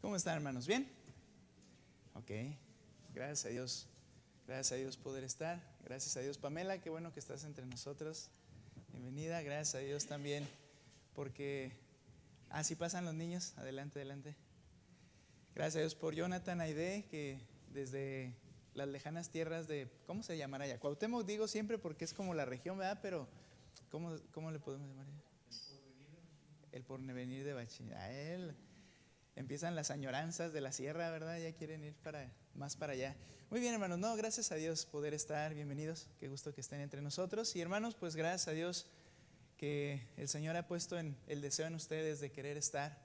¿Cómo están, hermanos? ¿Bien? Ok, gracias a Dios. Gracias a Dios poder estar. Gracias a Dios, Pamela, qué bueno que estás entre nosotros. Bienvenida, gracias a Dios también, porque así pasan los niños. Adelante, adelante. Gracias a Dios por Jonathan Aide, que desde las lejanas tierras de, ¿cómo se llamará allá? Cuauhtémoc digo siempre porque es como la región, ¿verdad? Pero, ¿cómo le podemos llamar? El porvenir de Bachín. A él empiezan las añoranzas de la sierra, ¿verdad? Ya quieren ir más para allá. Muy bien, hermanos. No, gracias a Dios poder estar. Bienvenidos. Qué gusto que estén entre nosotros. Y hermanos, pues gracias a Dios que el Señor ha puesto el deseo en ustedes de querer estar,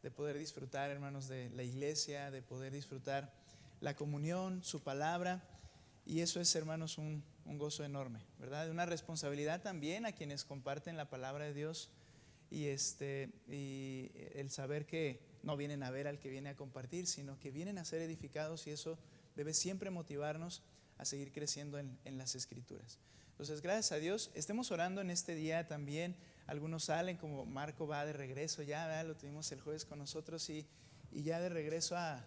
de poder disfrutar, hermanos, de la iglesia, de poder disfrutar la comunión, su palabra. Y eso es, hermanos, un gozo enorme, ¿verdad? Una responsabilidad también a quienes comparten la palabra de Dios. Y el saber que no vienen a ver al que viene a compartir, sino que vienen a ser edificados, y eso debe siempre motivarnos a seguir creciendo en las Escrituras. Entonces, gracias a Dios, estemos orando en este día también. Algunos salen, como Marco va de regreso ya, ¿verdad? Lo tuvimos el jueves con nosotros y ya de regreso a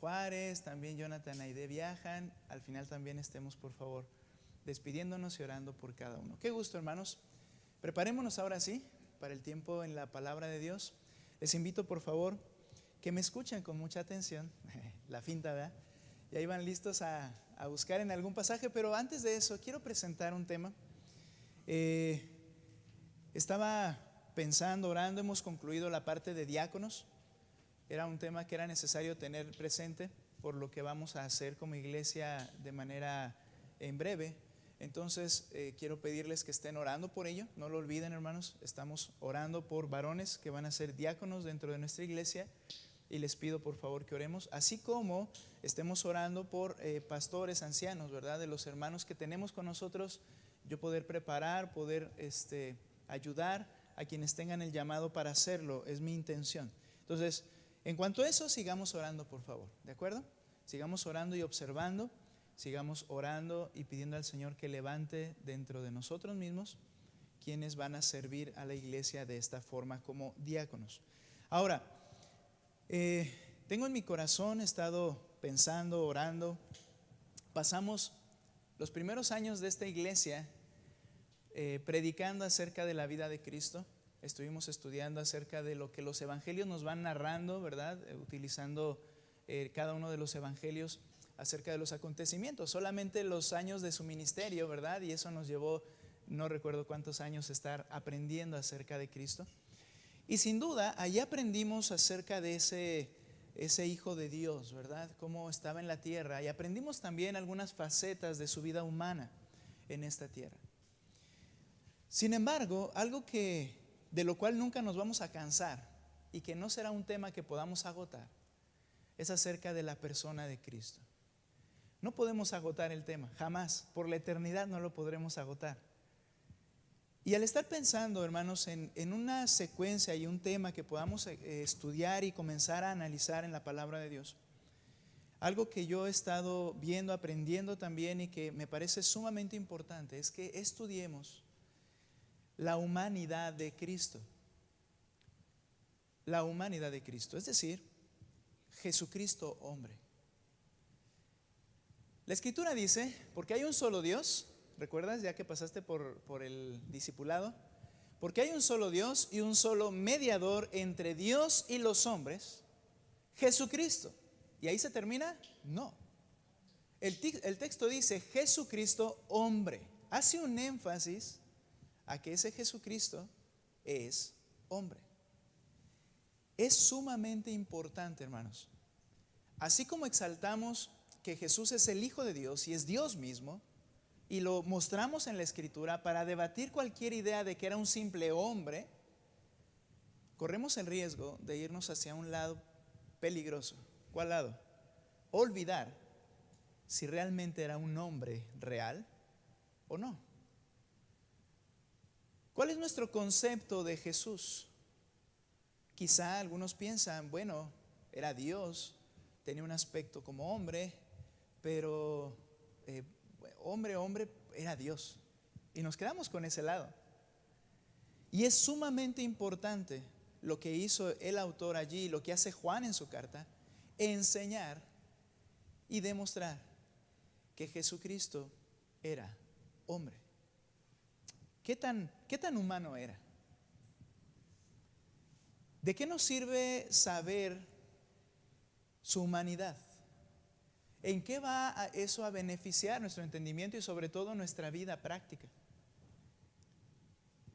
Juárez. También Jonathan Aide viajan. Al final también estemos, por favor, despidiéndonos y orando por cada uno. Qué gusto, hermanos. Preparémonos ahora sí para el tiempo en la palabra de Dios. Les invito, por favor, que me escuchen con mucha atención. La finta, ¿verdad? Ya iban listos a buscar en algún pasaje, pero antes de eso quiero presentar un tema. Estaba pensando, orando, hemos concluido la parte de diáconos. Era un tema que era necesario tener presente por lo que vamos a hacer como iglesia de manera en breve. Entonces quiero pedirles que estén orando por ello. No lo olviden, hermanos, estamos orando por varones que van a ser diáconos dentro de nuestra iglesia, y les pido por favor que oremos, así como estemos orando por pastores ancianos, ¿verdad? De los hermanos que tenemos con nosotros, yo poder preparar, poder ayudar a quienes tengan el llamado para hacerlo, es mi intención. Entonces, en cuanto a eso, sigamos orando, por favor, ¿de acuerdo? Sigamos orando y observando. Sigamos orando y pidiendo al Señor que levante dentro de nosotros mismos quienes van a servir a la iglesia de esta forma como diáconos. Ahora, tengo en mi corazón, he estado pensando, orando. Pasamos los primeros años de esta iglesia predicando acerca de la vida de Cristo. Estuvimos estudiando acerca de lo que los evangelios nos van narrando, ¿verdad? Utilizando cada uno de los evangelios acerca de los acontecimientos, solamente los años de su ministerio, ¿verdad? Y eso nos llevó, no recuerdo cuántos años, estar aprendiendo acerca de Cristo. Y sin duda, allí aprendimos acerca de ese Hijo de Dios, ¿verdad? Cómo estaba en la tierra, y aprendimos también algunas facetas de su vida humana en esta tierra. Sin embargo, algo de lo cual nunca nos vamos a cansar y que no será un tema que podamos agotar, es acerca de la persona de Cristo. No podemos agotar el tema, jamás, por la eternidad no lo podremos agotar. Y al estar pensando, hermanos, en una secuencia y un tema que podamos estudiar y comenzar a analizar en la palabra de Dios, algo que yo he estado viendo, aprendiendo también, y que me parece sumamente importante, es que estudiemos la humanidad de Cristo. La humanidad de Cristo, es decir, Jesucristo hombre. La Escritura dice, porque hay un solo Dios, ¿recuerdas ya que pasaste por el discipulado? Porque hay un solo Dios y un solo mediador entre Dios y los hombres, Jesucristo. ¿Y ahí se termina? No. El texto dice Jesucristo hombre. Hace un énfasis a que ese Jesucristo es hombre. Es sumamente importante, hermanos. Así como exaltamos que Jesús es el Hijo de Dios y es Dios mismo, y lo mostramos en la Escritura para debatir cualquier idea de que era un simple hombre, corremos el riesgo de irnos hacia un lado peligroso. ¿Cuál lado? Olvidar si realmente era un hombre real o no. ¿Cuál es nuestro concepto de Jesús? Quizá algunos piensan, bueno, era Dios, tenía un aspecto como hombre, pero hombre, era Dios. Y nos quedamos con ese lado. Y es sumamente importante lo que hizo el autor allí, lo que hace Juan en su carta, enseñar y demostrar que Jesucristo era hombre. ¿Qué tan humano era? ¿De qué nos sirve saber su humanidad? ¿En qué va eso a beneficiar nuestro entendimiento y sobre todo nuestra vida práctica?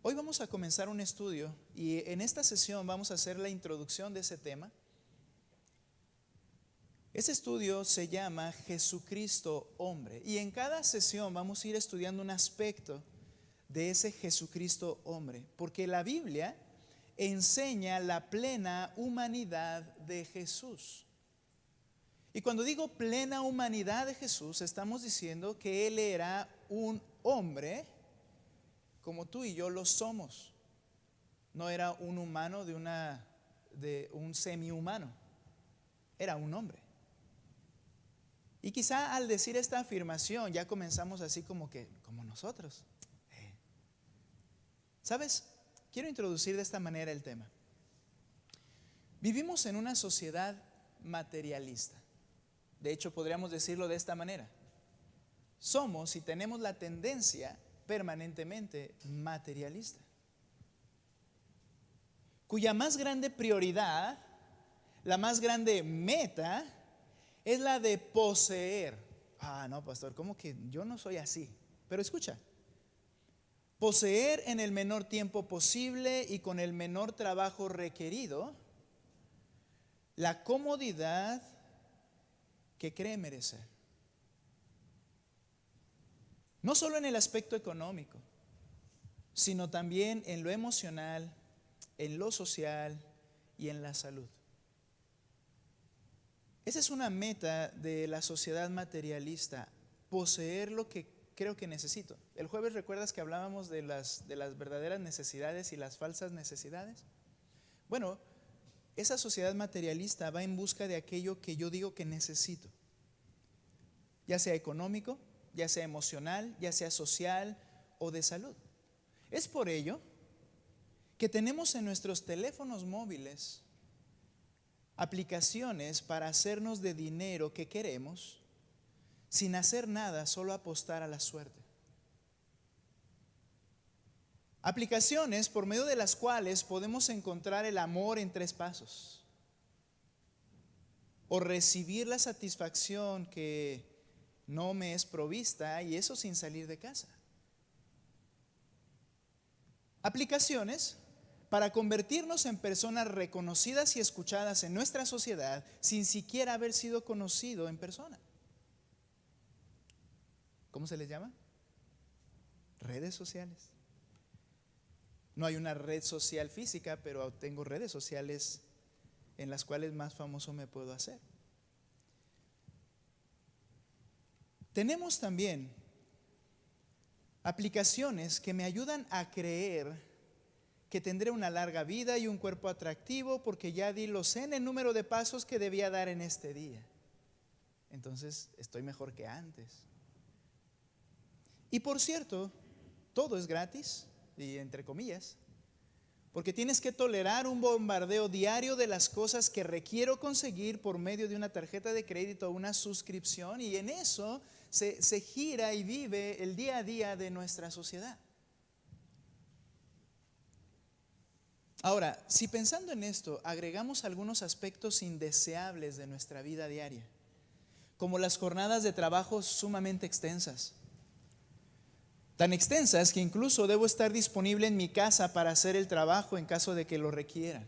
Hoy vamos a comenzar un estudio y en esta sesión vamos a hacer la introducción de ese tema. Ese estudio se llama Jesucristo hombre y en cada sesión vamos a ir estudiando un aspecto de ese Jesucristo hombre, porque la Biblia enseña la plena humanidad de Jesús. Y cuando digo plena humanidad de Jesús, estamos diciendo que Él era un hombre como tú y yo lo somos. No era un humano de un semi-humano, era un hombre. Y quizá al decir esta afirmación ya comenzamos así como nosotros. ¿Sabes? Quiero introducir de esta manera el tema. Vivimos en una sociedad materialista. De hecho, podríamos decirlo de esta manera. Somos y tenemos la tendencia permanentemente materialista, cuya más grande prioridad, la más grande meta, es la de poseer. No, pastor, ¿cómo que yo no soy así? Pero escucha, poseer en el menor tiempo posible y con el menor trabajo requerido la comodidad que cree merecer. No solo en el aspecto económico, sino también en lo emocional, en lo social y en la salud. Esa es una meta de la sociedad materialista, poseer lo que creo que necesito. El jueves, ¿recuerdas que hablábamos de las verdaderas necesidades y las falsas necesidades? Bueno, esa sociedad materialista va en busca de aquello que yo digo que necesito, ya sea económico, ya sea emocional, ya sea social o de salud. Es por ello que tenemos en nuestros teléfonos móviles aplicaciones para hacernos de dinero que queremos sin hacer nada, solo apostar a la suerte. Aplicaciones por medio de las cuales podemos encontrar el amor en 3 pasos o recibir la satisfacción que no me es provista, y eso sin salir de casa. Aplicaciones para convertirnos en personas reconocidas y escuchadas en nuestra sociedad sin siquiera haber sido conocido en persona. ¿Cómo se les llama? Redes sociales. No hay una red social física, pero tengo redes sociales en las cuales más famoso me puedo hacer. Tenemos también aplicaciones que me ayudan a creer que tendré una larga vida y un cuerpo atractivo porque ya di los n el número de pasos que debía dar en este día. Entonces estoy mejor que antes. Y por cierto, todo es gratis, y entre comillas, porque tienes que tolerar un bombardeo diario de las cosas que requiero conseguir por medio de una tarjeta de crédito o una suscripción, y en eso se gira y vive el día a día de nuestra sociedad. Ahora, si pensando en esto agregamos algunos aspectos indeseables de nuestra vida diaria, como las jornadas de trabajo sumamente extensas, tan extensas que incluso debo estar disponible en mi casa para hacer el trabajo en caso de que lo requieran.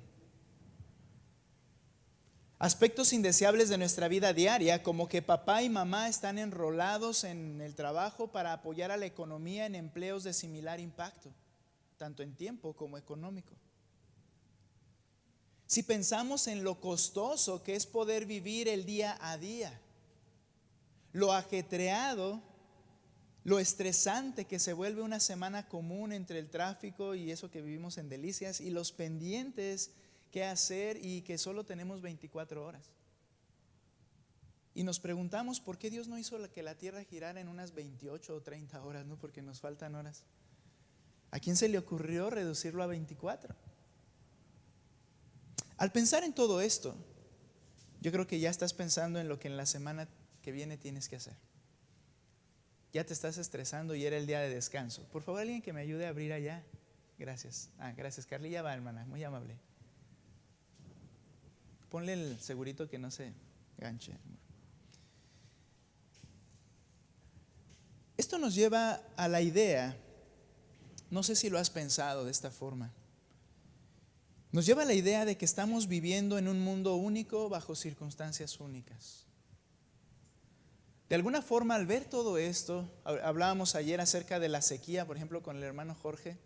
Aspectos indeseables de nuestra vida diaria, como que papá y mamá están enrolados en el trabajo para apoyar a la economía en empleos de similar impacto, tanto en tiempo como económico. Si pensamos en lo costoso que es poder vivir el día a día, lo ajetreado, lo estresante que se vuelve una semana común entre el tráfico y eso que vivimos en Delicias, y los pendientes que hacer y que solo tenemos 24 horas. Y nos preguntamos por qué Dios no hizo que la tierra girara en unas 28 o 30 horas, ¿no? Porque nos faltan horas. ¿A quién se le ocurrió reducirlo a 24? Al pensar en todo esto, yo creo que ya estás pensando en lo que en la semana que viene tienes que hacer. Ya te estás estresando y era el día de descanso. Por favor, alguien que me ayude a abrir allá. Gracias. Gracias, Carly. Ya va, hermana, muy amable. Ponle el segurito que no se ganche. Esto nos lleva a la idea, no sé si lo has pensado de esta forma, nos lleva a la idea de que estamos viviendo en un mundo único bajo circunstancias únicas. De alguna forma, al ver todo esto, hablábamos ayer acerca de la sequía, por ejemplo, con el hermano Jorge,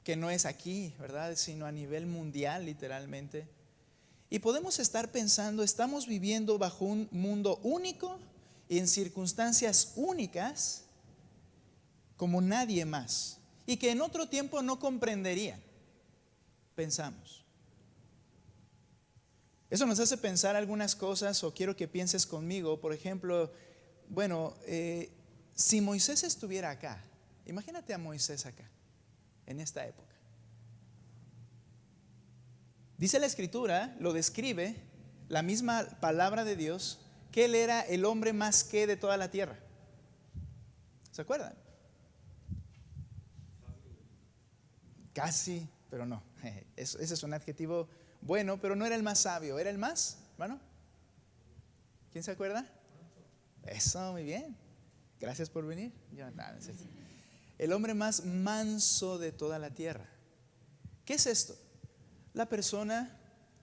que no es aquí, ¿verdad?, sino a nivel mundial, literalmente. Y podemos estar pensando, estamos viviendo bajo un mundo único y en circunstancias únicas como nadie más, y que en otro tiempo no comprenderían, pensamos. Eso nos hace pensar algunas cosas, o quiero que pienses conmigo. Por ejemplo, si Moisés estuviera acá, imagínate a Moisés acá, en esta época. Dice la Escritura, lo describe, la misma palabra de Dios, que él era el hombre más que de toda la tierra. ¿Se acuerdan? Casi, pero no. Ese es un adjetivo bueno, pero no era el más sabio. ¿Era el más, hermano? ¿Quién se acuerda? Eso, muy bien. Gracias por venir. El hombre más manso de toda la tierra. ¿Qué es esto? La persona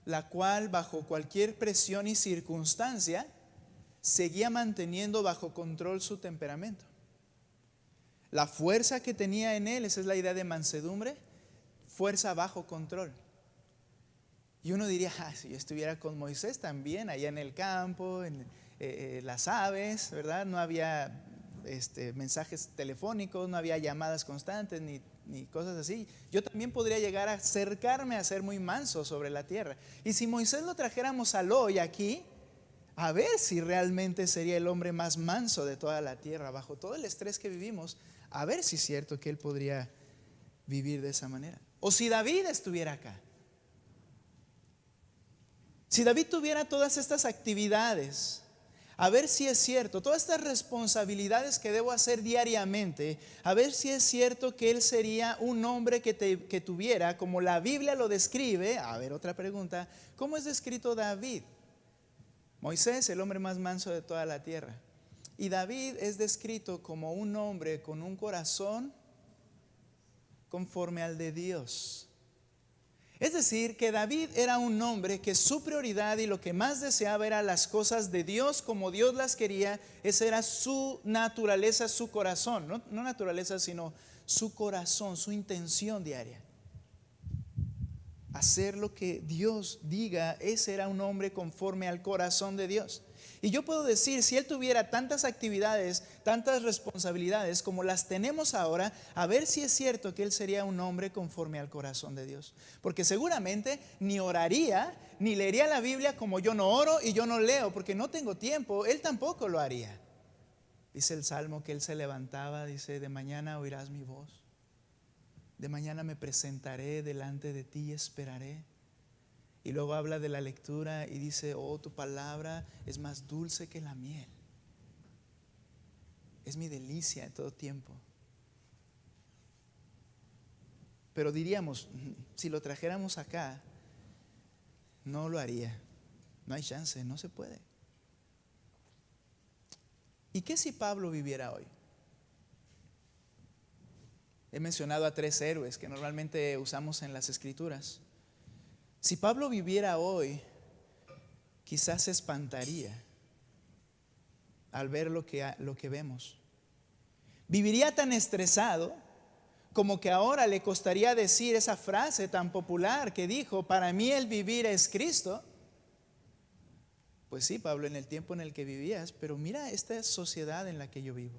la cual bajo cualquier presión y circunstancia seguía manteniendo bajo control su temperamento. La fuerza que tenía en él, esa es la idea de mansedumbre, fuerza bajo control. Y uno diría, si yo estuviera con Moisés también, allá en el campo, en las aves, ¿verdad? No había mensajes telefónicos, no había llamadas constantes ni cosas así. Yo también podría llegar a acercarme a ser muy manso sobre la tierra. Y si Moisés lo trajéramos al hoy aquí, a ver si realmente sería el hombre más manso de toda la tierra, bajo todo el estrés que vivimos, a ver si es cierto que él podría vivir de esa manera. O si David estuviera acá. Si David tuviera todas estas actividades, a ver si es cierto, todas estas responsabilidades que debo hacer diariamente, a ver si es cierto que él sería un hombre que tuviera, como la Biblia lo describe. A ver, otra pregunta, ¿cómo es descrito David? Moisés, el hombre más manso de toda la tierra. Y David es descrito como un hombre con un corazón conforme al de Dios. Es decir, que David era un hombre que su prioridad y lo que más deseaba era las cosas de Dios como Dios las quería. Esa era su naturaleza, su corazón. No naturaleza, sino su corazón, su intención diaria. Hacer lo que Dios diga. Ese era un hombre conforme al corazón de Dios. Y yo puedo decir, si él tuviera tantas actividades, tantas responsabilidades como las tenemos ahora, a ver si es cierto que él sería un hombre conforme al corazón de Dios. Porque seguramente ni oraría, ni leería la Biblia como yo no oro y yo no leo, porque no tengo tiempo. Él tampoco lo haría. Dice el Salmo que él se levantaba, dice, de mañana oirás mi voz. De mañana me presentaré delante de ti y esperaré. Y luego habla de la lectura y dice, oh, tu palabra es más dulce que la miel. Es mi delicia en todo tiempo. Pero diríamos, si lo trajéramos acá, no lo haría. No hay chance, no se puede. ¿Y qué si Pablo viviera hoy? He mencionado a 3 héroes que normalmente usamos en las Escrituras. Si Pablo viviera hoy, quizás se espantaría al ver lo que vemos. Viviría tan estresado como que ahora le costaría decir esa frase tan popular que dijo, para mí el vivir es Cristo. Pues sí, Pablo, en el tiempo en el que vivías, pero mira esta sociedad en la que yo vivo.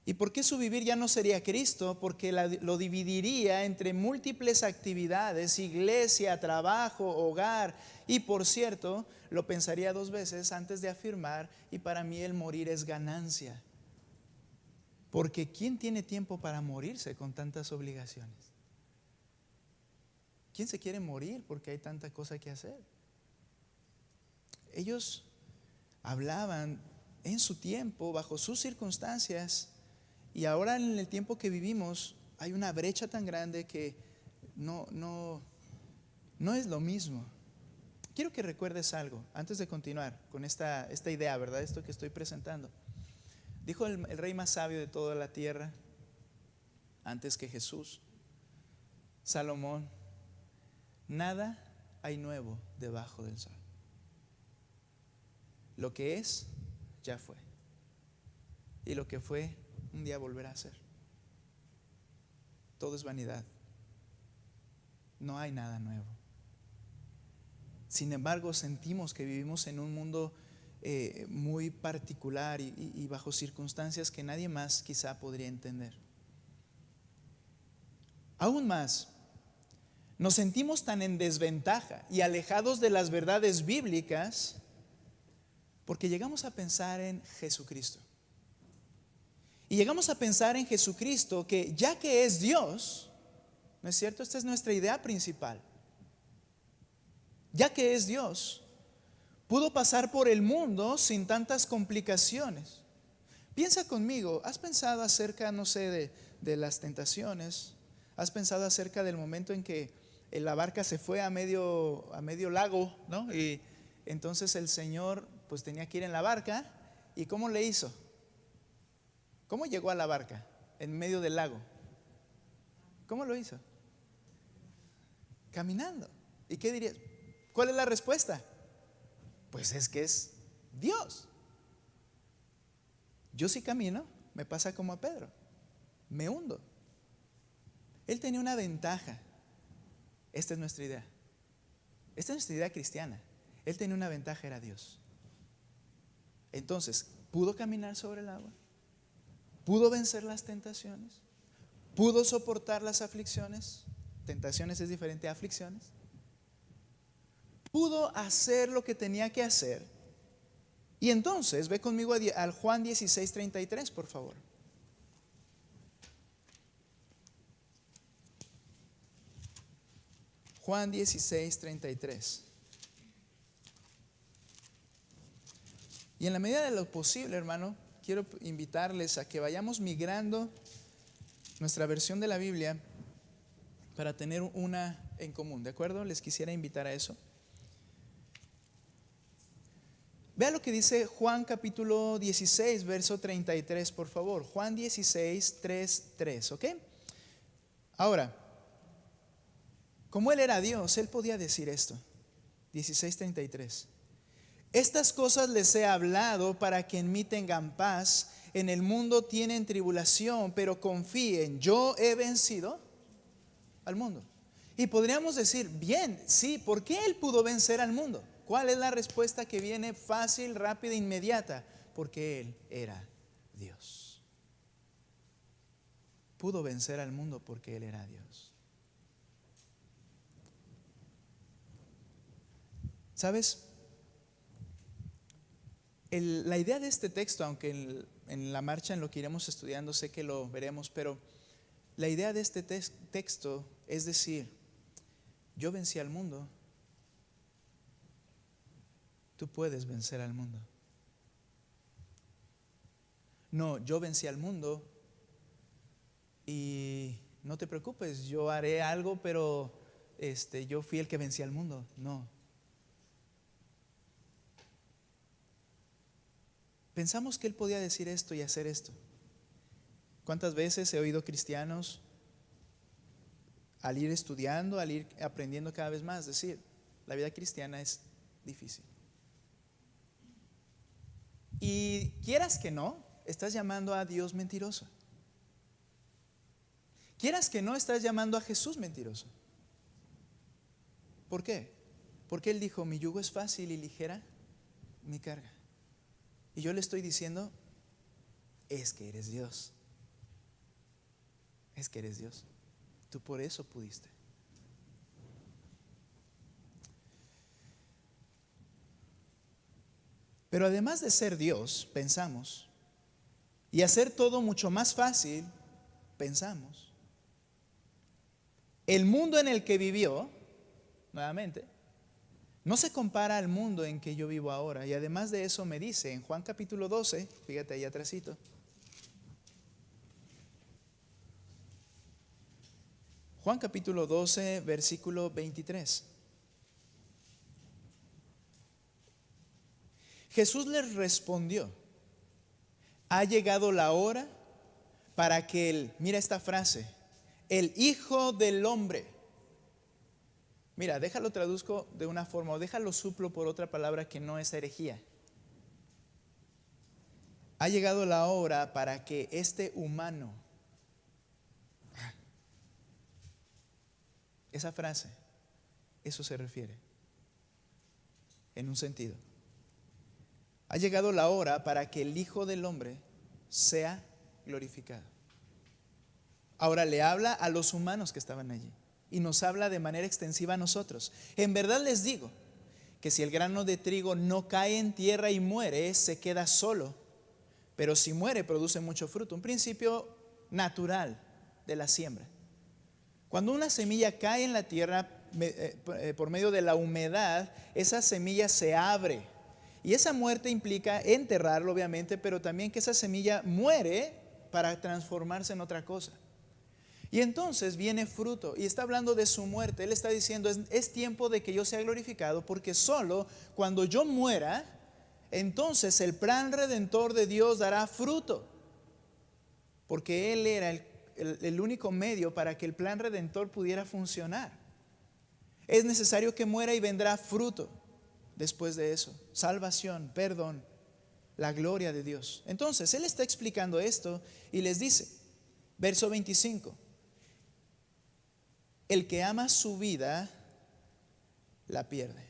¿Y por qué su vivir ya no sería Cristo? Porque lo dividiría entre múltiples actividades, iglesia, trabajo, hogar. Y por cierto, lo pensaría 2 veces antes de afirmar, y para mí el morir es ganancia. Porque ¿quién tiene tiempo para morirse con tantas obligaciones? ¿Quién se quiere morir porque hay tanta cosa que hacer? Ellos hablaban en su tiempo, bajo sus circunstancias, y ahora en el tiempo que vivimos hay una brecha tan grande que no es lo mismo. Quiero que recuerdes algo antes de continuar con esta idea, ¿verdad? Esto que estoy presentando. Dijo el rey más sabio de toda la tierra, antes que Jesús, Salomón: nada hay nuevo debajo del sol. Lo que es, ya fue. Y lo que fue, un día volverá a ser. Todo es vanidad. No hay nada nuevo. Sin embargo, sentimos que vivimos en un mundo muy particular y bajo circunstancias que nadie más quizá podría entender. Aún más, nos sentimos tan en desventaja y alejados de las verdades bíblicas porque llegamos a pensar en Jesucristo. Y llegamos a pensar en Jesucristo que, ya que es Dios, ¿no es cierto? Esta es nuestra idea principal. Ya que es Dios, pudo pasar por el mundo sin tantas complicaciones. Piensa conmigo, ¿has pensado acerca, no sé, de las tentaciones? ¿Has pensado acerca del momento en que la barca se fue a medio lago, ¿no? Y entonces el Señor pues tenía que ir en la barca. ¿Y cómo le hizo? ¿Cómo llegó a la barca en medio del lago? ¿Cómo lo hizo? Caminando. ¿Y qué dirías? ¿Cuál es la respuesta? Pues es que es Dios. Yo si camino, me pasa como a Pedro, me hundo. Él tenía una ventaja. Esta es nuestra idea. Esta es nuestra idea cristiana. Él tenía una ventaja, era Dios. Entonces, pudo caminar sobre el agua, pudo vencer las tentaciones, pudo soportar las aflicciones. Tentaciones es diferente a aflicciones. Pudo hacer lo que tenía que hacer. Y entonces, ve conmigo al Juan 16:33, por favor. Juan 16:33. Y en la medida de lo posible, hermano, quiero invitarles a que vayamos migrando nuestra versión de la Biblia para tener una en común, ¿de acuerdo? Les quisiera invitar a eso. Vea lo que dice Juan capítulo 16, verso 33, por favor. Juan 16, 3, ¿ok? Ahora, como Él era Dios, Él podía decir esto. 16:33. Estas cosas les he hablado para que en mí tengan paz. En el mundo tienen tribulación, pero confíen, yo he vencido al mundo. Y podríamos decir, bien, sí, ¿por qué Él pudo vencer al mundo? ¿Cuál es la respuesta que viene fácil, rápida, inmediata? Porque Él era Dios. Pudo vencer al mundo porque Él era Dios. ¿Sabes? La idea de este texto, aunque en la marcha en lo que iremos estudiando sé que lo veremos, pero la idea de este texto es decir, yo vencí al mundo, tú puedes vencer al mundo. No, yo vencí al mundo y no te preocupes, yo haré algo, pero yo fui el que vencí al mundo. No. Pensamos que Él podía decir esto y hacer esto. ¿Cuántas veces he oído cristianos al ir estudiando, al ir aprendiendo cada vez más, decir, la vida cristiana es difícil? Y quieras que no, estás llamando a Dios mentiroso. Quieras que no, estás llamando a Jesús mentiroso. ¿Por qué? Porque Él dijo, mi yugo es fácil y ligera mi carga. Y yo le estoy diciendo, es que eres Dios. Es que eres Dios. Tú por eso pudiste. Pero además de ser Dios, pensamos, y hacer todo mucho más fácil, pensamos, el mundo en el que vivió nuevamente, no se compara al mundo en que yo vivo ahora. Y además de eso me dice en Juan capítulo 12, fíjate ahí atrásito. Juan capítulo 12, versículo 23. Jesús les respondió: ha llegado la hora para que mira esta frase, el Hijo del Hombre. Mira, déjalo traduzco de una forma o déjalo suplo por otra palabra que no es herejía. Ha llegado la hora para que este humano, esa frase, eso se refiere, en un sentido. Ha llegado la hora para que el Hijo del Hombre sea glorificado. Ahora le habla a los humanos que estaban allí y nos habla de manera extensiva a nosotros. En verdad les digo que si el grano de trigo no cae en tierra y muere, se queda solo, pero si muere produce mucho fruto. Un principio natural de la siembra. Cuando una semilla cae en la tierra por medio de la humedad, esa semilla se abre. Y esa muerte implica enterrarlo, obviamente, pero también que esa semilla muere para transformarse en otra cosa. Y entonces viene fruto, y está hablando de su muerte. Él está diciendo, es tiempo de que yo sea glorificado, porque solo cuando yo muera, entonces el plan redentor de Dios dará fruto. Porque Él era el único medio para que el plan redentor pudiera funcionar. Es necesario que muera y vendrá fruto. Después de eso, salvación, perdón, la gloria de Dios. Entonces, Él está explicando esto y les dice, verso 25, el que ama su vida, la pierde.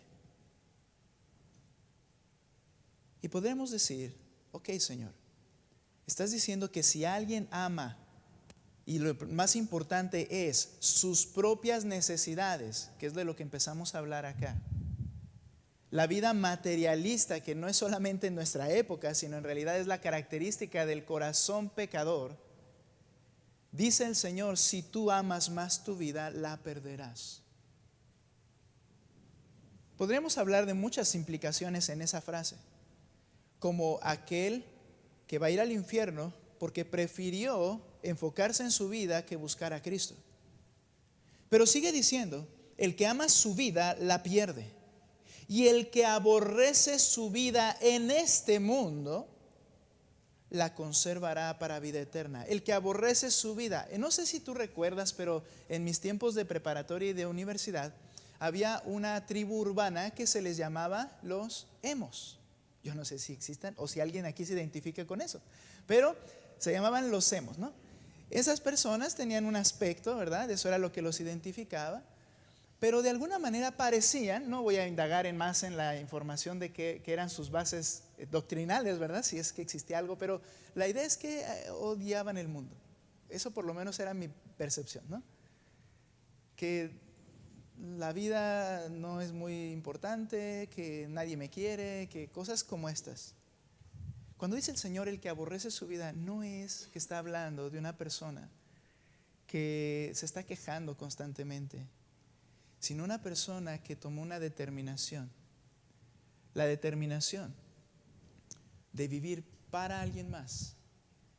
Y podremos decir, ok, Señor, estás diciendo que si alguien ama, y lo más importante es sus propias necesidades, que es de lo que empezamos a hablar acá, la vida materialista, que no es solamente en nuestra época, sino en realidad es la característica del corazón pecador. Dice el Señor, si tú amas más tu vida, la perderás. Podríamos hablar de muchas implicaciones en esa frase, como aquel que va a ir al infierno porque prefirió enfocarse en su vida que buscar a Cristo. Pero sigue diciendo, el que ama su vida, la pierde. Y el que aborrece su vida en este mundo, la conservará para vida eterna. El que aborrece su vida. No sé si tú recuerdas, pero en mis tiempos de preparatoria y de universidad, había una tribu urbana que se les llamaba los emos. Yo no sé si existan o si alguien aquí se identifica con eso, pero se llamaban los emos, ¿no? Esas personas tenían un aspecto, ¿verdad? Eso era lo que los identificaba. Pero de alguna manera parecían, no voy a indagar más en la información de qué eran sus bases doctrinales, ¿verdad? Si es que existía algo, pero la idea es que odiaban el mundo. Eso por lo menos era mi percepción, ¿no? Que la vida no es muy importante, que nadie me quiere, que cosas como estas. Cuando dice el Señor el que aborrece su vida, no es que está hablando de una persona que se está quejando constantemente, sino una persona que tomó una determinación, la determinación de vivir para alguien más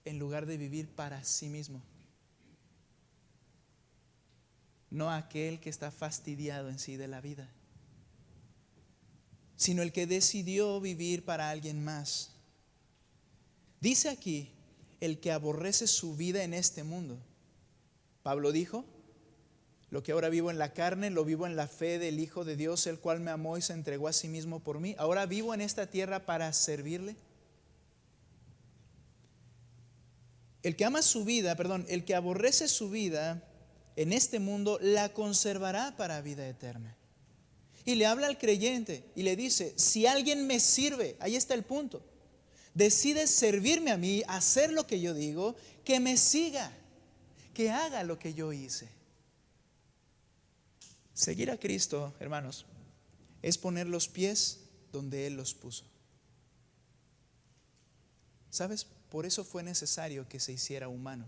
en lugar de vivir para sí mismo. No aquel que está fastidiado en sí de la vida, sino el que decidió vivir para alguien más. Dice aquí, el que aborrece su vida en este mundo. Pablo dijo, lo que ahora vivo en la carne, lo vivo en la fe del Hijo de Dios, el cual me amó y se entregó a sí mismo por mí. Ahora vivo en esta tierra para servirle. El que ama su vida, el que aborrece su vida en este mundo, la conservará para vida eterna. Y le habla al creyente y le dice, si alguien me sirve, ahí está el punto. Decide servirme a mí, hacer lo que yo digo, que me siga, que haga lo que yo hice. Seguir a Cristo, hermanos, es poner los pies donde Él los puso. ¿Sabes? Por eso fue necesario que se hiciera humano.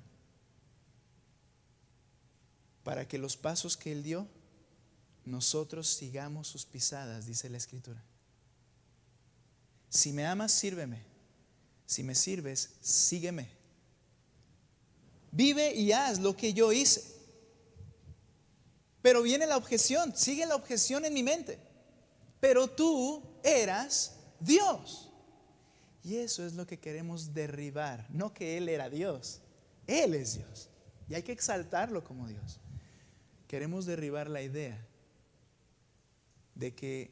Para que los pasos que Él dio nosotros sigamos sus pisadas, dice la Escritura. Si me amas, sírveme. Si me sirves, sígueme. Vive y haz lo que yo hice. Pero viene la objeción, sigue la objeción en mi mente. Pero tú eras Dios. Y eso es lo que queremos derribar. No que Él era Dios. Él es Dios. Y hay que exaltarlo como Dios. Queremos derribar la idea de que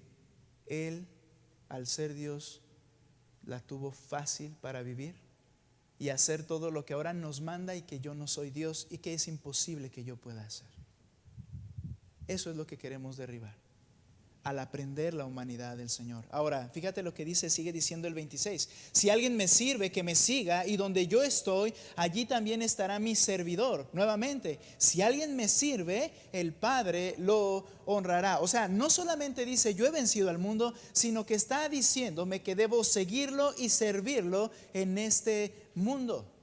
Él, al ser Dios, la tuvo fácil para vivir y hacer todo lo que ahora nos manda, y que yo no soy Dios y que es imposible que yo pueda hacer. Eso es lo que queremos derribar al aprender la humanidad del Señor. Ahora, fíjate lo que dice, sigue diciendo el 26. Si alguien me sirve, que me siga, y donde yo estoy, allí también estará mi servidor. Nuevamente, si alguien me sirve, el Padre lo honrará. O sea, no solamente dice yo he vencido al mundo, sino que está diciéndome que debo seguirlo y servirlo en este mundo.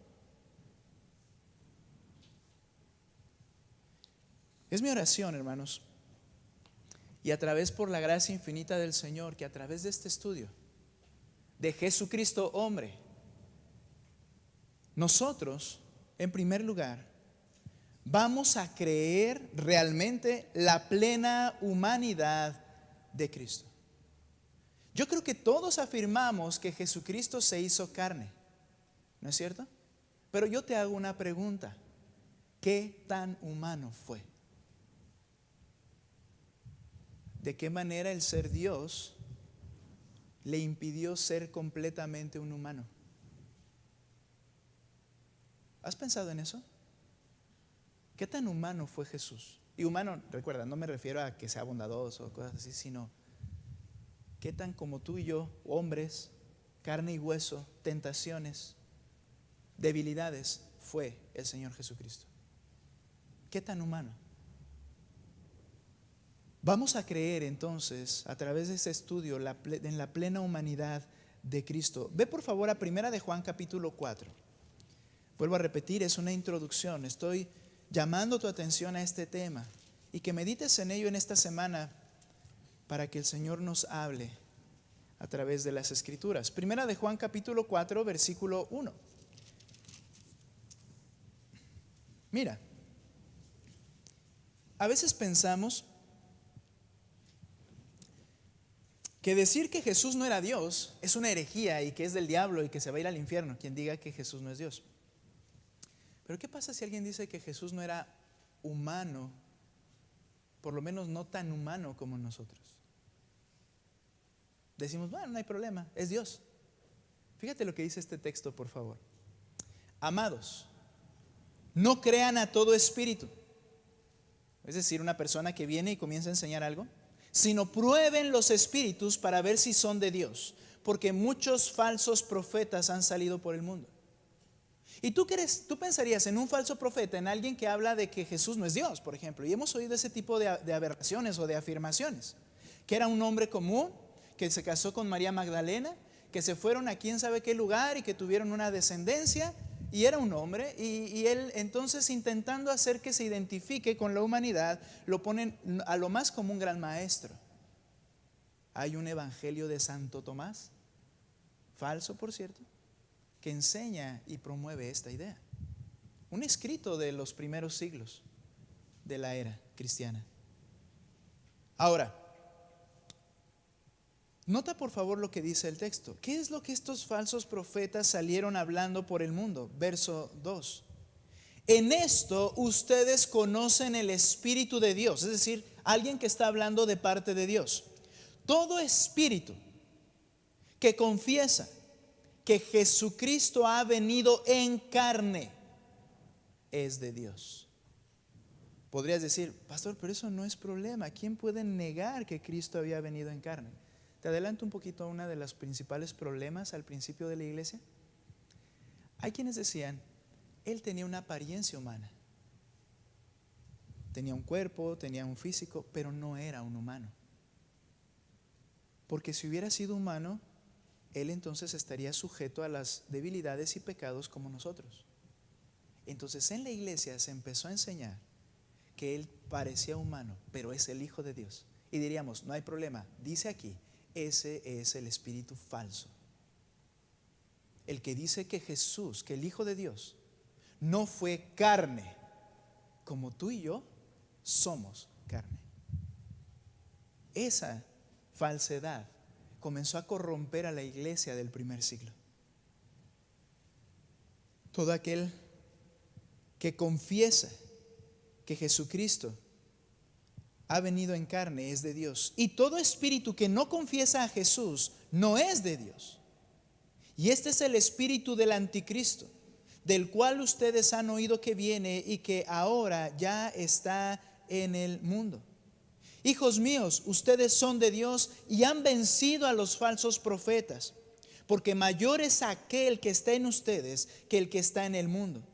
Es mi oración, hermanos, y a través, por la gracia infinita del Señor, que a través de este estudio de Jesucristo hombre, nosotros, en primer lugar, vamos a creer realmente la plena humanidad de Cristo. Yo creo que todos afirmamos que Jesucristo se hizo carne, ¿no es cierto? Pero yo te hago una pregunta: ¿qué tan humano fue? ¿De qué manera el ser Dios le impidió ser completamente un humano? ¿Has pensado en eso? ¿Qué tan humano fue Jesús? Y humano, recuerda, no me refiero a que sea bondadoso o cosas así, sino qué tan como tú y yo, hombres, carne y hueso, tentaciones, debilidades, fue el Señor Jesucristo. ¿Qué tan humano? Vamos a creer entonces, a través de ese estudio, en la plena humanidad de Cristo. Ve por favor a 1 de Juan capítulo 4. Vuelvo a repetir, es una introducción. Estoy llamando tu atención a este tema y que medites en ello en esta semana para que el Señor nos hable a través de las Escrituras. 1 de Juan capítulo 4, versículo 1. Mira, a veces pensamos que decir que Jesús no era Dios es una herejía y que es del diablo y que se va a ir al infierno quien diga que Jesús no es Dios. Pero ¿qué pasa si alguien dice que Jesús no era humano, por lo menos no tan humano como nosotros? Decimos, bueno, no hay problema, es Dios. Fíjate lo que dice este texto, por favor. Amados, no crean a todo espíritu. Es decir, una persona que viene y comienza a enseñar algo, sino prueben los espíritus para ver si son de Dios, porque muchos falsos profetas han salido por el mundo. Y tú pensarías en un falso profeta, en alguien que habla de que Jesús no es Dios, por ejemplo. Y hemos oído ese tipo de aberraciones o de afirmaciones, que era un hombre común, que se casó con María Magdalena, que se fueron a quién sabe qué lugar y que tuvieron una descendencia, y era un hombre, y él entonces, intentando hacer que se identifique con la humanidad, lo ponen a lo más como un gran maestro. Hay un evangelio de Santo Tomás, falso por cierto, que enseña y promueve esta idea. Un escrito de los primeros siglos de la era cristiana. Ahora, nota por favor lo que dice el texto. ¿Qué es lo que estos falsos profetas salieron hablando por el mundo? Verso 2. En esto ustedes conocen el Espíritu de Dios, es decir, alguien que está hablando de parte de Dios. Todo espíritu que confiesa que Jesucristo ha venido en carne es de Dios. Podrías decir, pastor, pero eso no es problema. ¿Quién puede negar que Cristo había venido en carne? Te adelanto un poquito a uno de los principales problemas al principio de la iglesia. Hay quienes decían, Él tenía una apariencia humana. Tenía un cuerpo, tenía un físico, pero no era un humano. Porque si hubiera sido humano, Él entonces estaría sujeto a las debilidades y pecados como nosotros. Entonces en la iglesia se empezó a enseñar que Él parecía humano, pero es el Hijo de Dios. Y diríamos, no hay problema. Dice aquí, ese es el espíritu falso. El que dice que Jesús, que el Hijo de Dios, no fue carne, como tú y yo somos carne. Esa falsedad comenzó a corromper a la iglesia del primer siglo. Todo aquel que confiesa que Jesucristo ha venido en carne es de Dios. Y todo espíritu que no confiesa a Jesús no es de Dios. Y este es el espíritu del anticristo, del cual ustedes han oído que viene y que ahora ya está en el mundo. Hijos míos, ustedes son de Dios y han vencido a los falsos profetas, porque mayor es aquel que está en ustedes que el que está en el mundo.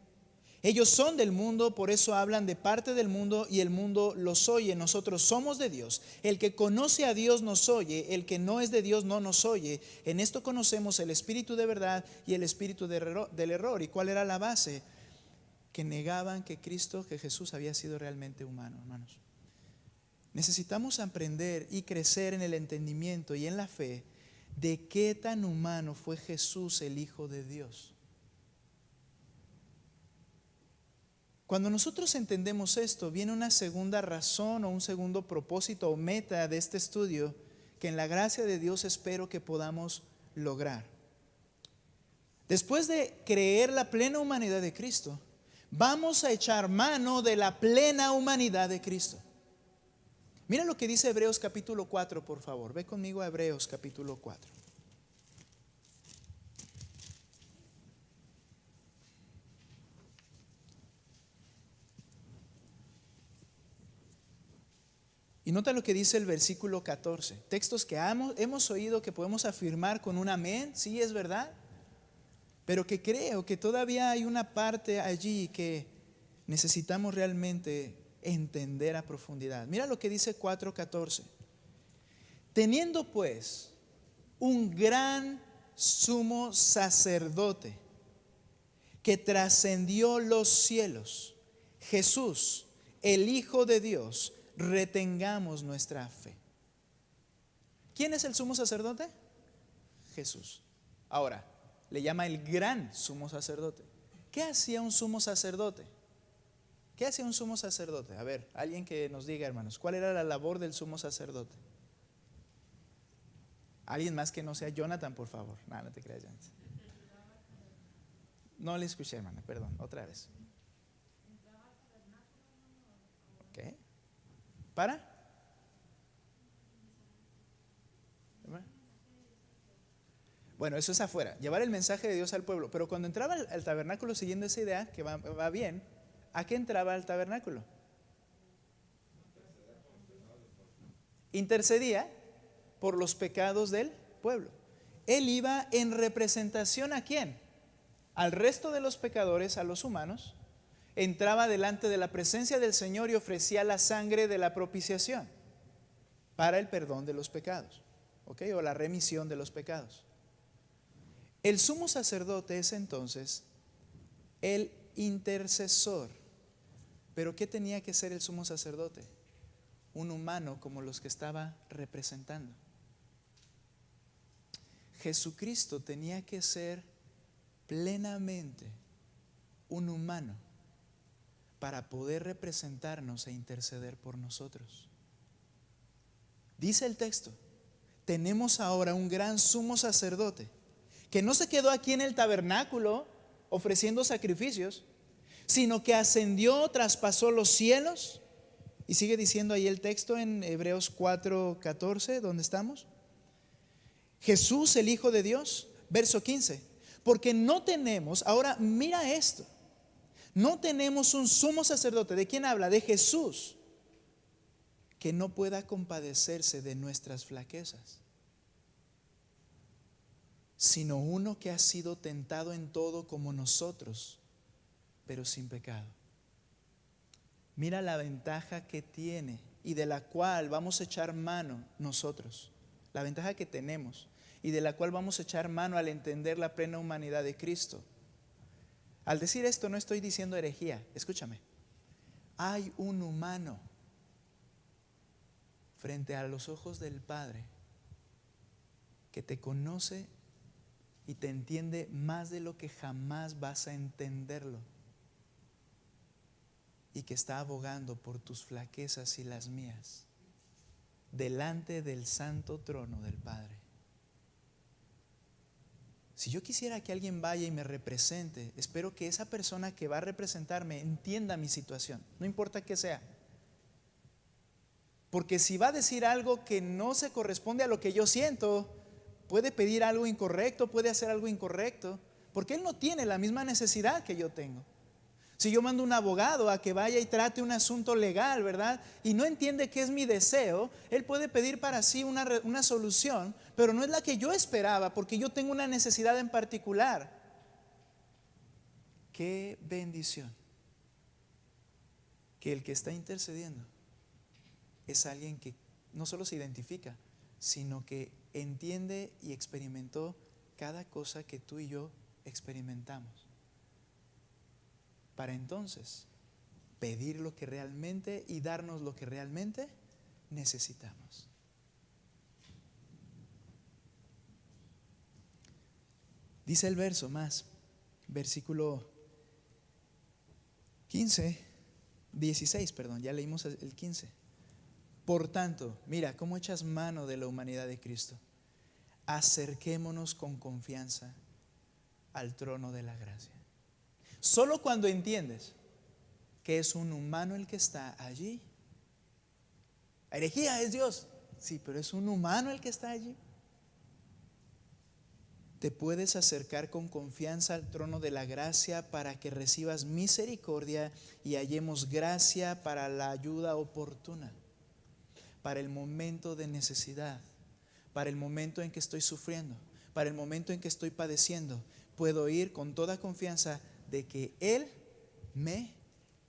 Ellos son del mundo, por eso hablan de parte del mundo y el mundo los oye. Nosotros somos de Dios. El que conoce a Dios nos oye, el que no es de Dios no nos oye. En esto conocemos el espíritu de verdad y el espíritu del error. ¿Y cuál era la base? Que negaban que Cristo, que Jesús había sido realmente humano, hermanos. Necesitamos aprender y crecer en el entendimiento y en la fe de qué tan humano fue Jesús, el Hijo de Dios. Cuando nosotros entendemos esto, viene una segunda razón o un segundo propósito o meta de este estudio que en la gracia de Dios espero que podamos lograr. Después de creer la plena humanidad de Cristo, vamos a echar mano de la plena humanidad de Cristo. Mira lo que dice Hebreos capítulo 4, por favor. Ve conmigo a Hebreos capítulo 4. Y nota lo que dice el versículo 14. Textos que hemos oído que podemos afirmar con un amén, sí es verdad, pero que creo que todavía hay una parte allí que necesitamos realmente entender a profundidad. Mira lo que dice 4:14. Teniendo pues un gran sumo sacerdote que trascendió los cielos, Jesús, el Hijo de Dios, retengamos nuestra fe. ¿Quién es el sumo sacerdote? Jesús. Ahora, le llama el gran sumo sacerdote. ¿Qué hacía un sumo sacerdote? ¿Qué hacía un sumo sacerdote? A ver, alguien que nos diga, hermanos, ¿cuál era la labor del sumo sacerdote? Alguien más que no sea Jonathan, por favor. No te creas, Jonathan. No le escuché, hermana, perdón, otra vez. Ok. ¿Para? Bueno, eso es afuera, llevar el mensaje de Dios al pueblo. Pero cuando entraba al tabernáculo, siguiendo esa idea, que va bien, ¿a qué entraba al tabernáculo? Intercedía por los pecados del pueblo. Él iba en representación ¿a quién? Al resto de los pecadores, a los humanos. Entraba delante de la presencia del Señor y ofrecía la sangre de la propiciación para el perdón de los pecados, ¿ok? O la remisión de los pecados. El sumo sacerdote es entonces el intercesor. Pero ¿qué tenía que ser el sumo sacerdote? Un humano como los que estaba representando. Jesucristo tenía que ser plenamente un humano para poder representarnos e interceder por nosotros. Dice el texto, tenemos ahora un gran sumo sacerdote que no se quedó aquí en el tabernáculo ofreciendo sacrificios, sino que ascendió, traspasó los cielos. Y sigue diciendo ahí el texto en Hebreos 4:14, ¿dónde estamos? Jesús, el Hijo de Dios, verso 15. Porque no tenemos, ahora mira esto, no tenemos un sumo sacerdote. ¿De quién habla? De Jesús, que no pueda compadecerse de nuestras flaquezas, sino uno que ha sido tentado en todo como nosotros, pero sin pecado. Mira la ventaja que tiene y de la cual vamos a echar mano nosotros. La ventaja que tenemos y de la cual vamos a echar mano al entender la plena humanidad de Cristo. Al decir esto no estoy diciendo herejía, escúchame. hay un humano frente a los ojos del Padre que te conoce y te entiende más de lo que jamás vas a entenderlo, y que está abogando por tus flaquezas y las mías delante del santo trono del Padre. Si yo quisiera que alguien vaya y me represente, espero que esa persona que va a representarme entienda mi situación, no importa qué sea. Porque si va a decir algo que no se corresponde a lo que yo siento, puede pedir algo incorrecto, puede hacer algo incorrecto, porque él no tiene la misma necesidad que yo tengo. Si yo mando un abogado a que vaya y trate un asunto legal, ¿verdad? Y no entiende qué es mi deseo, él puede pedir para sí una solución, pero no es la que yo esperaba, porque yo tengo una necesidad en particular. Qué bendición que el que está intercediendo es alguien que no solo se identifica, sino que entiende y experimentó cada cosa que tú y yo experimentamos, para entonces pedir lo que realmente y darnos lo que realmente necesitamos. Dice el verso más, versículo 16, ya leímos el 15. Por tanto, mira cómo echas mano de la humanidad de Cristo. Acerquémonos con confianza al trono de la gracia. Solo cuando entiendes que es un humano el que está allí. Herejía es Dios, sí, pero es un humano el que está allí. Te puedes acercar con confianza al trono de la gracia para que recibas misericordia y hallemos gracia para la ayuda oportuna, para el momento de necesidad, para el momento en que estoy sufriendo, para el momento en que estoy padeciendo. Puedo ir con toda confianza de que Él me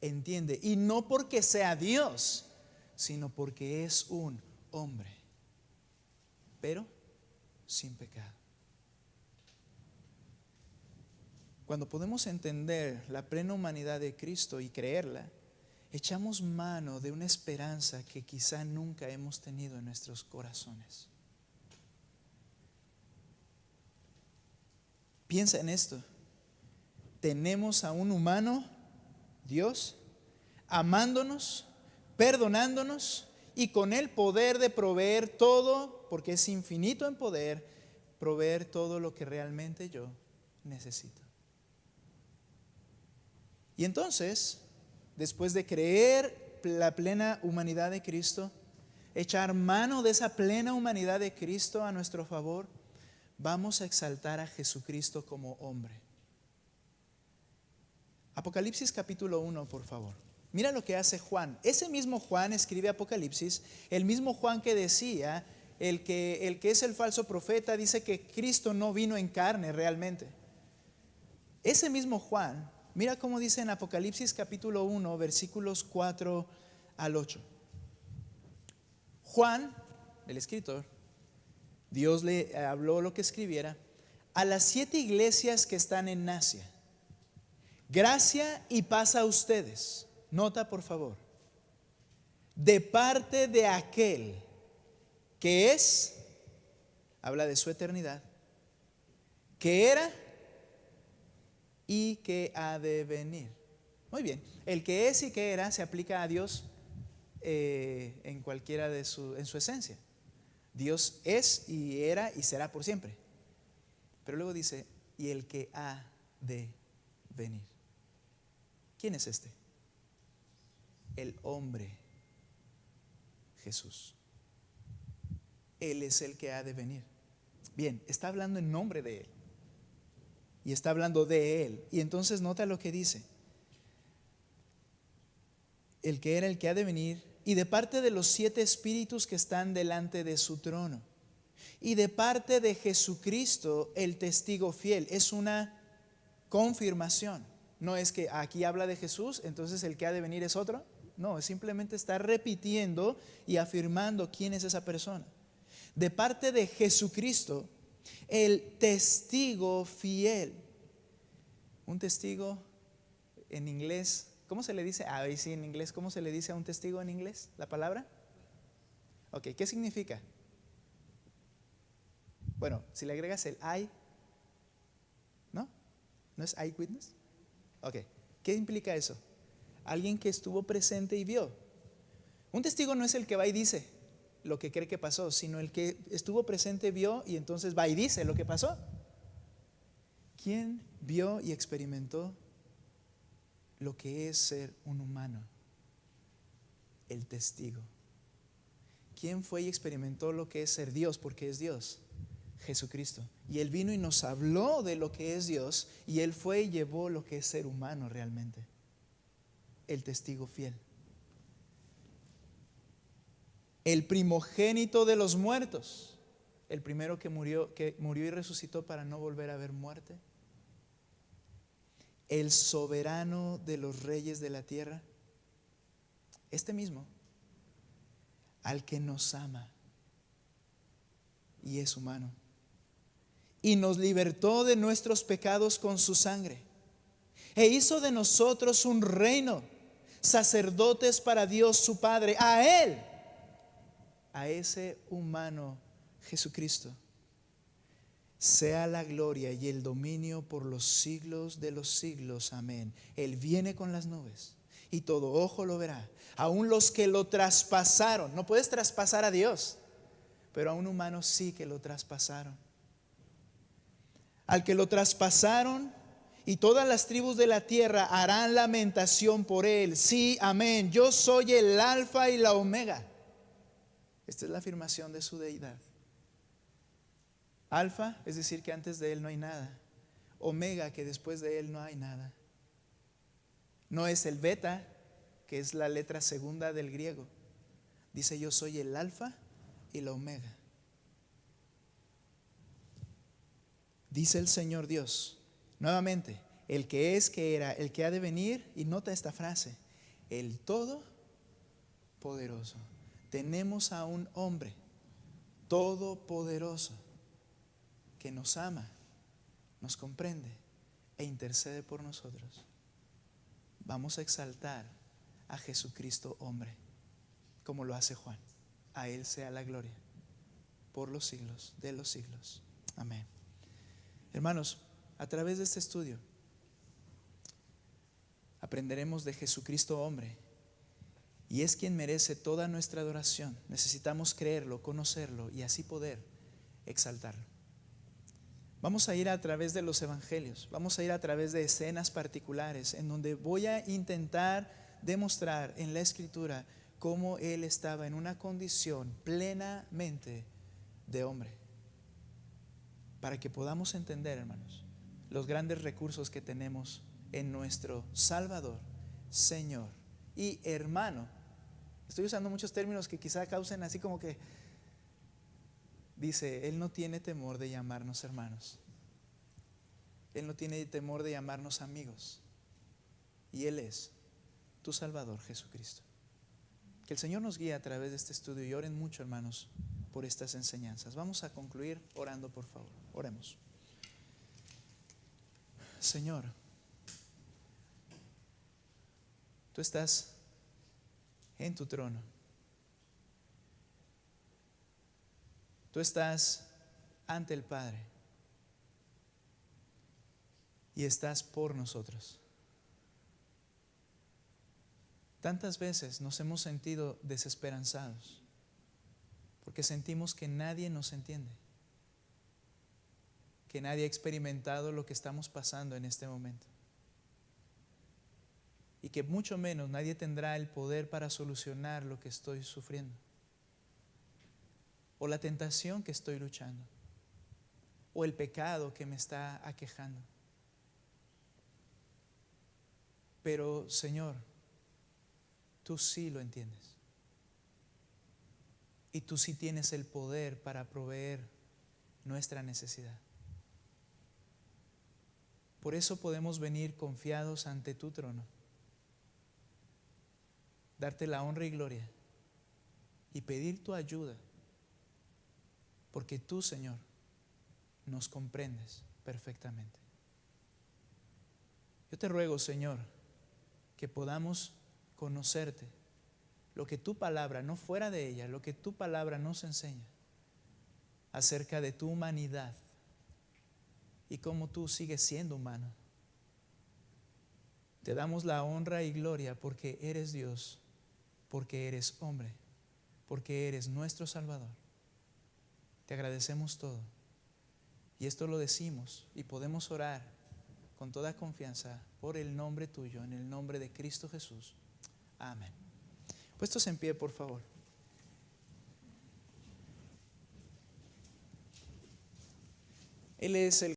entiende, y no porque sea Dios, sino porque es un hombre, pero sin pecado. Cuando podemos entender la plena humanidad de Cristo y creerla, echamos mano de una esperanza que quizá nunca hemos tenido en nuestros corazones. Piensa en esto. Tenemos a un humano, Dios, amándonos, perdonándonos y con el poder de proveer todo, porque es infinito en poder, proveer todo lo que realmente yo necesito. Y entonces, después de creer la plena humanidad de Cristo, echar mano de esa plena humanidad de Cristo a nuestro favor, vamos a exaltar a Jesucristo como hombre. Apocalipsis capítulo 1, por favor. Mira lo que hace Juan. Ese mismo Juan escribe Apocalipsis, el mismo Juan que decía, el que es el falso profeta, dice que Cristo no vino en carne realmente. Ese mismo Juan, mira cómo dice en Apocalipsis capítulo 1, versículos 4 al 8. Juan, el escritor, Dios le habló lo que escribiera a las 7 iglesias que están en Asia. Gracia y paz a ustedes. Nota, por favor. De parte de aquel que es, habla de su eternidad, que era y que ha de venir. Muy bien. El que es y que era se aplica a Dios en cualquiera en su esencia. Dios es y era y será por siempre. Pero luego dice, y el que ha de venir. ¿Quién es este? El hombre Jesús. Él es el que ha de venir. Bien, está hablando en nombre de Él. Y está hablando de Él. Y entonces nota lo que dice. El que era, el que ha de venir. Y de parte de los 7 espíritus que están delante de su trono. Y de parte de Jesucristo, el testigo fiel. Es una confirmación. No es que aquí habla de Jesús, entonces el que ha de venir es otro. No, simplemente está repitiendo y afirmando quién es esa persona. De parte de Jesucristo, el testigo fiel. Un testigo en inglés ¿Cómo se le dice? Ahí sí, en inglés. ¿Cómo se le dice a un testigo en inglés? ¿La palabra? Ok, ¿qué significa? Bueno, si le agregas el I, ¿no? ¿No es eyewitness? Ok, ¿qué implica eso? Alguien que estuvo presente y vio. Un testigo no es el que va y dice lo que cree que pasó, sino el que estuvo presente, vio y entonces va y dice lo que pasó. ¿Quién vio y experimentó lo que es ser un humano? El testigo. ¿Quién fue y experimentó lo que es ser Dios? Porque es Dios, Jesucristo. Y Él vino y nos habló de lo que es Dios, y Él fue y llevó lo que es ser humano realmente. El testigo fiel. El primogénito de los muertos, el primero que murió y resucitó para no volver a ver muerte. El soberano de los reyes de la tierra, este mismo, al que nos ama y es humano, y nos libertó de nuestros pecados con su sangre, e hizo de nosotros un reino, sacerdotes para Dios su Padre. A Él, a ese humano Jesucristo, sea la gloria y el dominio por los siglos de los siglos. Amén. Él viene con las nubes y todo ojo lo verá, aun los que lo traspasaron. No puedes traspasar a Dios, pero a un humano sí que lo traspasaron. Al que lo traspasaron, y todas las tribus de la tierra harán lamentación por él. Sí, amén. Yo soy el alfa y la omega. Esta es la afirmación de su deidad. Alfa, es decir, que antes de Él no hay nada. Omega, que después de Él no hay nada. No es el beta, que es la letra segunda del griego. Dice: yo soy el alfa y la omega. Dice el Señor Dios, nuevamente, el que es, que era, el que ha de venir. Y nota esta frase: el todopoderoso. Tenemos a un hombre todopoderoso que nos ama, nos comprende e intercede por nosotros. Vamos a exaltar a Jesucristo hombre, como lo hace Juan. A Él sea la gloria por los siglos de los siglos. Amén. Hermanos, a través de este estudio aprenderemos de Jesucristo hombre, y es quien merece toda nuestra adoración. Necesitamos creerlo, conocerlo y así poder exaltarlo. Vamos a ir a través de los evangelios, vamos a ir a través de escenas particulares en donde voy a intentar demostrar en la escritura cómo Él estaba en una condición plenamente de hombre, para que podamos entender, hermanos, los grandes recursos que tenemos en nuestro Salvador, Señor y hermano. Estoy usando muchos términos que quizá causen así como que, dice, Él no tiene temor de llamarnos hermanos. Él no tiene temor de llamarnos amigos. Y Él es tu Salvador, Jesucristo. Que el Señor nos guíe a través de este estudio, y oren mucho, hermanos, por estas enseñanzas. Vamos a concluir orando, por favor. Oremos. Señor, tú estás en tu trono. Tú estás ante el Padre y estás por nosotros. Tantas veces nos hemos sentido desesperanzados porque sentimos que nadie nos entiende, que nadie ha experimentado lo que estamos pasando en este momento, y que mucho menos nadie tendrá el poder para solucionar lo que estoy sufriendo, o la tentación que estoy luchando, o el pecado que me está aquejando. Pero, Señor, tú sí lo entiendes, y tú sí tienes el poder para proveer nuestra necesidad. Por eso podemos venir confiados ante tu trono, darte la honra y gloria y pedir tu ayuda, porque tú, Señor, nos comprendes perfectamente. Yo te ruego, Señor, que podamos conocerte, lo que tu palabra, no fuera de ella, lo que tu palabra nos enseña acerca de tu humanidad y cómo tú sigues siendo humano. Te damos la honra y gloria porque eres Dios, porque eres hombre, porque eres nuestro Salvador. Te agradecemos todo. Y esto lo decimos y podemos orar con toda confianza por el nombre tuyo, en el nombre de Cristo Jesús. Amén. Puestos en pie, por favor. Él es el